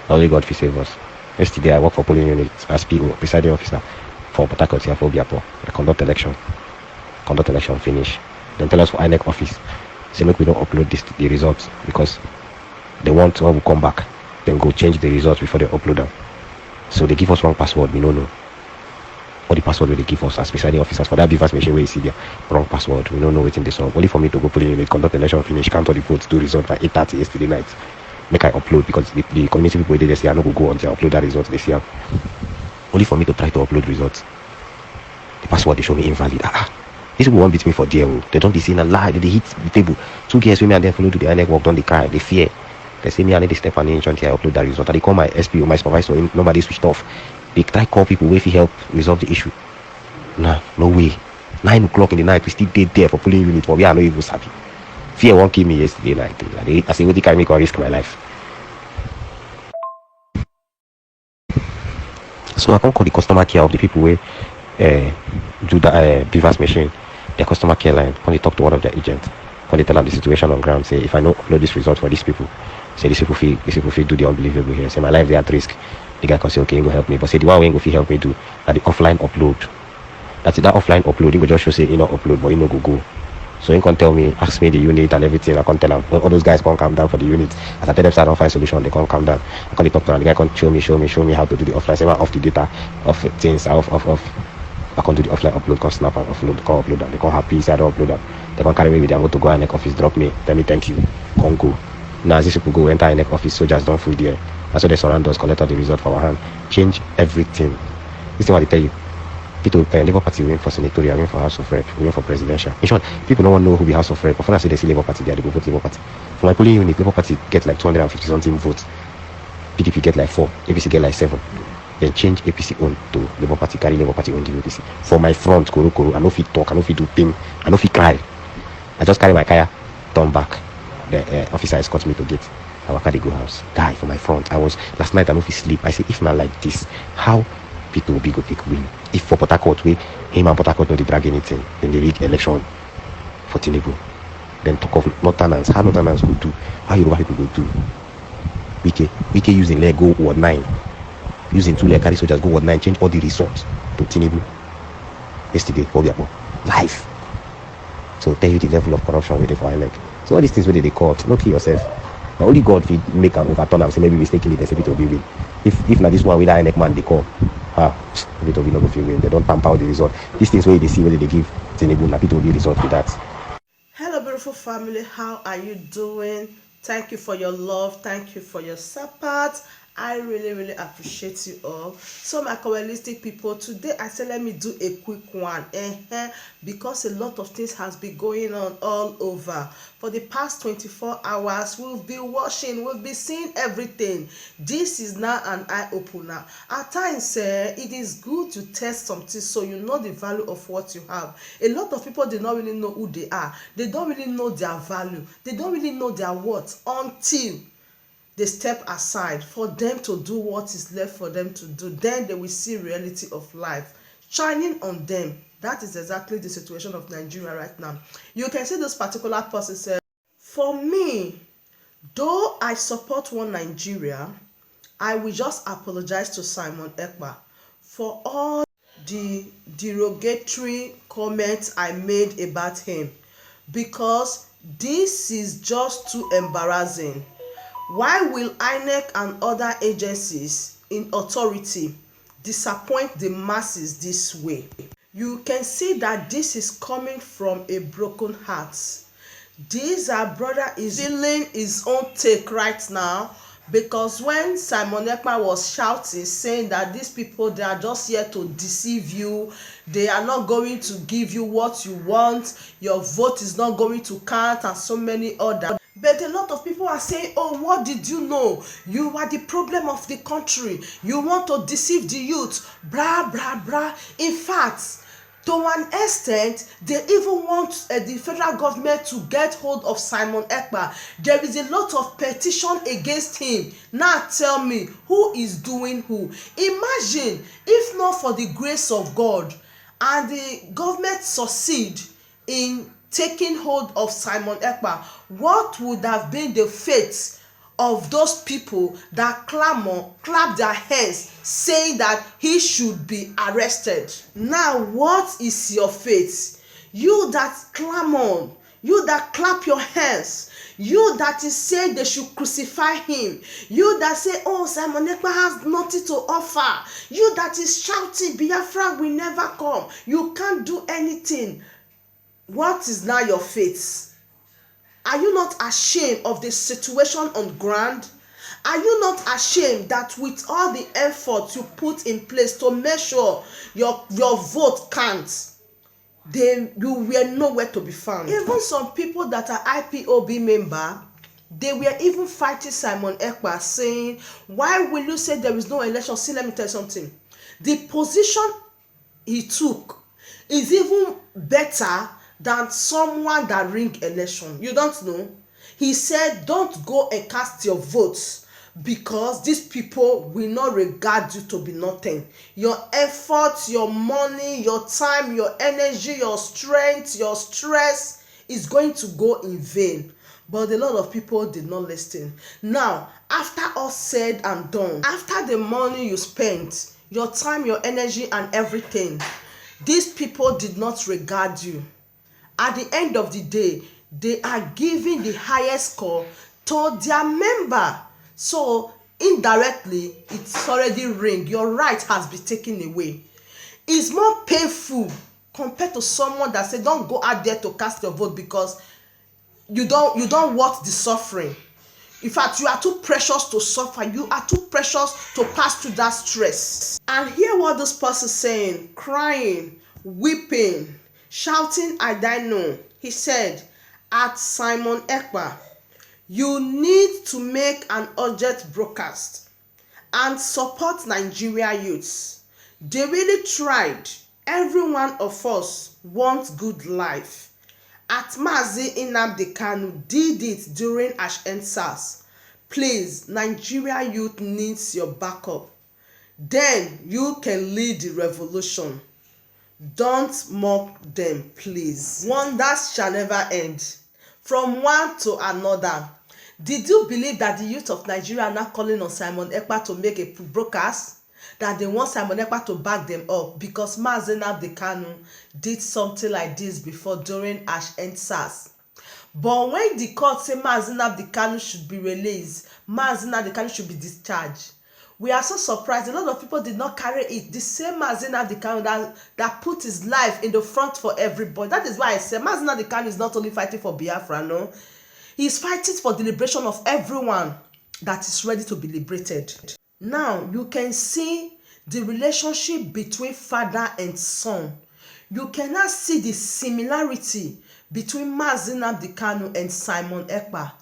Only God will save us. Yesterday, I worked for polling unit as PO, presiding officer for Port Harcourt here for Obiapo. I conduct election finish. Then tell us for INEC office. Say make we don't upload the results because they want when we come back, then go change the results before they upload them. So they give us wrong password, we don't know. Or the password they give us as presiding officers for that BVAS machine where you see there, wrong password. We don't know what's in this one. Only for me to go polling unit, conduct election finish, count all the votes, do result by 8:30 yesterday night. Make I upload because the community people they say I don't go until I upload that result. They see only for me to try to upload results. The password they show me invalid. These people won't beat me for DMO. They don't see a lie. They hit the table. 2 girls with me and then follow to the INEC work on the car. They fear. They say me I need to step on inch until I upload that result. And they call my SPO, my supervisor, nobody switched off. They try call people where if help resolve the issue. Nah, no way. 9 o'clock in the night, we still did there for polling unit, but we are not even happy. Fear won't kill me yesterday night. I say, what can make or risk my life? So I can't call the customer care of the people where do the BVAS machine, their customer care line. When they talk to one of their agents, when they tell them the situation on ground, say if I don't upload this result for these people, say these people feel do the unbelievable here. Say my life they at risk. The guy can say okay, you go help me, but say the one way go help me do that the offline upload. That's it, that offline upload. You go just show say you know upload, but you know go. So he can tell me, ask me the unit and everything. I can't tell them. All those guys can't come down for the unit. As I tell them, I don't find solution. They can't come down. I can't talk to them. The guy can't show me how to do the offline. Say, off the data, off things, off. I can't do the offline upload. Can't snap and upload. Can't upload them. They can't happy. Say I don't upload them. They can't carry me with them. Go to go INEC office, drop me. Tell me thank you. Can't go. Now as these people go enter INEC office, soldiers don't full there. That's why they surround us, collect all the result from our hand, change everything. This is what they tell you. People Labour Party win for senatorial, win for House of Rep, win for presidential. In short, people don't want to know who be House of Rep. But when I say they see Labour Party, they go vote Labour Party. For my polling unit, Labour Party get like 250 something votes. PDP get like 4, APC get like 7. Then change APC on to Labour Party, carry Labour Party on the APC. For my front, Koro, I know if you talk, I know if you do thing, I know if you cry. I just carry my kaya, turn back. The officer escorts me to gate. I walk at the go house. Guy for my front. Last night I know if you sleep. I say if not like this, how people will be go take win? If for Port Harcourt, him and Port Harcourt no dey drag anything, then they rig election for Tinubu. Then talk of Northerners, how Northerners go do, how Yoruba people go do. Wike using leg go ward 9, using 2 leg carry soldiers go ward 9, change all the results to Tinubu. Yesterday, Obiapo, live. So tell you the level of corruption with the for INEC. So all these things where they call, don't kill yourself. Now only God will make an overturn and say maybe mistakenly they say it will be win. If not this one with INEC man they call. It will be not go win. They don't tamper out the result. These things where they see whether they give Tinubu na people will be result with that. Hello beautiful family, how are you doing? Thank you for your love, thank you for your support. I really appreciate you all. So my Kabbalistic people, today I said let me do a quick one because a lot of things has been going on all over. For the past 24 hours, we've been watching, we've been seeing everything. This is now an eye-opener. At times, it is good to test something so you know the value of what you have. A lot of people, they don't really know who they are. They don't really know their value. They don't really know their worth until they step aside for them to do what is left for them to do. Then they will see reality of life shining on them. That is exactly the situation of Nigeria right now. You can see this particular person said, for me, though I support one Nigeria, I will just apologize to Simon Ekpa for all the derogatory comments I made about him, because this is just too embarrassing. Why will INEC and other agencies in authority disappoint the masses this way? You can see that this is coming from a broken heart. This our brother is feeling his own take right now, because when Simon Ekpa was shouting, saying that these people, they are just here to deceive you, they are not going to give you what you want, your vote is not going to count, and so many others. But a lot of people are saying, oh, what did you know? You are the problem of the country. You want to deceive the youth. Blah, blah, blah. In fact, to an extent, they even want the federal government to get hold of Simon Ekpa. There is a lot of petition against him. Now tell me, who is doing who? Imagine, if not for the grace of God, and the government succeed in taking hold of Simon Ekpa, what would have been the fate of those people that clap their hands saying that he should be arrested. Now what is your faith? You that clamor, you that clap your hands, you that is saying they should crucify him, you that say, oh, Simon Ekpa has nothing to offer, you that is shouting Biafra will never come, you can't do anything. What is now your faith? Are you not ashamed of the situation on ground? Are you not ashamed that with all the effort you put in place to make sure your vote counts, you were nowhere to be found? Even some people that are IPOB member, they were even fighting Simon Ekpa, saying, why will you say there is no election? See, let me tell you something. The position he took is even better than someone that ring election. You don't know? He said, don't go and cast your votes because these people will not regard you to be nothing. Your effort, your money, your time, your energy, your strength, your stress is going to go in vain. But a lot of people did not listen. Now, after all said and done, after the money you spent, your time, your energy and everything, these people did not regard you. At the end of the day, they are giving the highest score to their member. So indirectly, it's already ring. Your right has been taken away. It's more painful compared to someone that said, don't go out there to cast your vote because you don't want the suffering. In fact, you are too precious to suffer. You are too precious to pass through that stress. And hear what this person is saying, crying, weeping, shouting, I don't know. He said, at Simon Ekpa, you need to make an urgent broadcast and support Nigeria youths. They really tried. Every one of us wants good life. At Mazi Nnamdi Kanu did it during NSAS. Please, Nigeria youth needs your backup. Then you can lead the revolution. Don't mock them, please. Wonders shall never end. From one to another. Did you believe that the youth of Nigeria are now calling on Simon Ekpa to make a broadcast? That they want Simon Ekpa to back them up because Mazi Nnamdi Kanu did something like this before during NSAS. But when the court say Mazi Nnamdi Kanu should be released, Mazi Nnamdi Kanu should be discharged, we are so surprised. A lot of people did not carry it. The same Mazi Nnamdi Kanu that put his life in the front for everybody. That is why I say Mazi Nnamdi Kanu is not only fighting for Biafra, no. He is fighting for the liberation of everyone that is ready to be liberated. Now, you can see the relationship between father and son. You cannot see the similarity between Mazi Nnamdi Kanu and Simon Ekpa.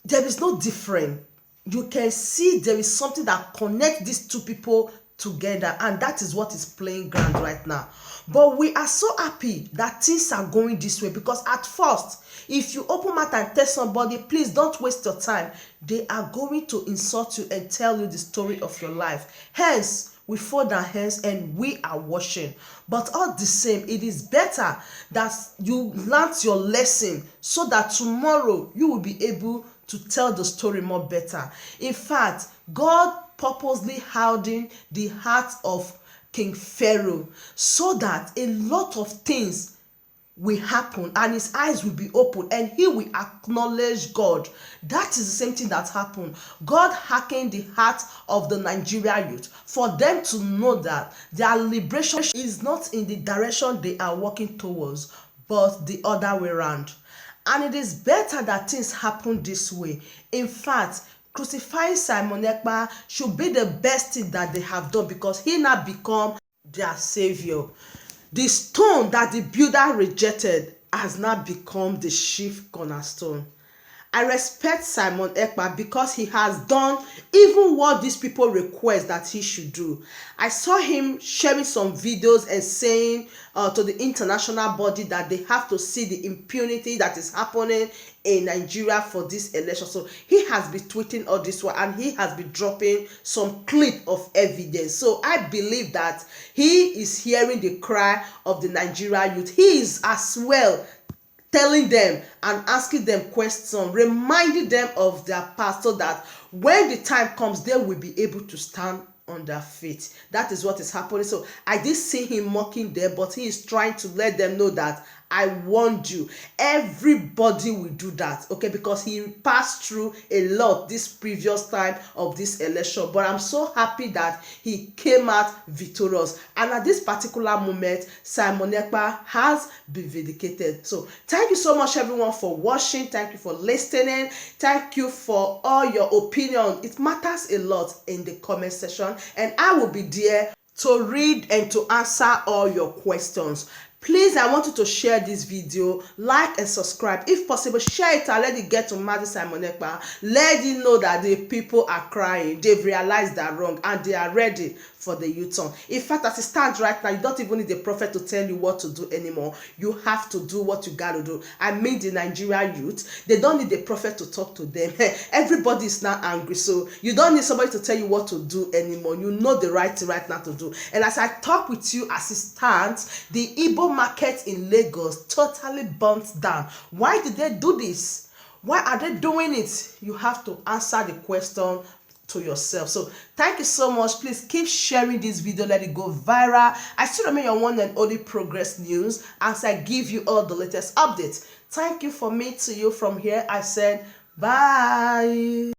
There is no difference. You can see there is something that connects these two people together, and that is what is playing ground right now. But we are so happy that things are going this way, because at first, if you open mouth and tell somebody, please don't waste your time, they are going to insult you and tell you the story of your life. Hence, we fold our hands and we are watching. But all the same, it is better that you learn your lesson so that tomorrow you will be able to tell the story more better. In fact, God purposely hardened the heart of King Pharaoh so that a lot of things will happen and his eyes will be open and he will acknowledge God. That is the same thing that happened. God hardened the heart of the Nigeria youth for them to know that their liberation is not in the direction they are working towards, but the other way around. And it is better that things happen this way. In fact, crucifying Simon Ekpa should be the best thing that they have done, because he now become their savior. The stone that the builder rejected has now become the chief cornerstone. I respect Simon Ekpa because he has done even what these people request that he should do. I saw him sharing some videos and saying to the international body that they have to see the impunity that is happening in Nigeria for this election. So he has been tweeting all this one and he has been dropping some clip of evidence. So I believe that he is hearing the cry of the Nigeria youth. He is as well telling them and asking them questions, reminding them of their past, so that when the time comes, they will be able to stand on their feet. That is what is happening. So I did see him mocking them, but he is trying to let them know that I warned you. Everybody will do that, okay, because he passed through a lot this previous time of this election. But I'm so happy that he came out victorious. And at this particular moment, Simon Ekpa has been vindicated. So thank you so much, everyone, for watching. Thank you for listening. Thank you for all your opinion. It matters a lot in the comment section, and I will be there to read and to answer all your questions. Please, I want you to share this video, like and subscribe. If possible, share it and let it get to Mazi Simon Ekpa. Let him know that the people are crying. They've realized they're wrong and they are ready for the U-turn. In fact, as it stands right now, you don't even need the prophet to tell you what to do anymore. You have to do what you got to do. I mean, the Nigerian youth, they don't need the prophet to talk to them. Everybody is now angry, so you don't need somebody to tell you what to do anymore. You know the right thing right now to do. And as I talk with you, as it stands, the Igbo market in Lagos totally burnt down. Why did they do this? Why are they doing it? You have to answer the question to yourself. So thank you so much. Please keep sharing this video, let it go viral. I still remain your one and only Progress News as I give you all the latest updates. Thank you. For me to you, from here I said bye.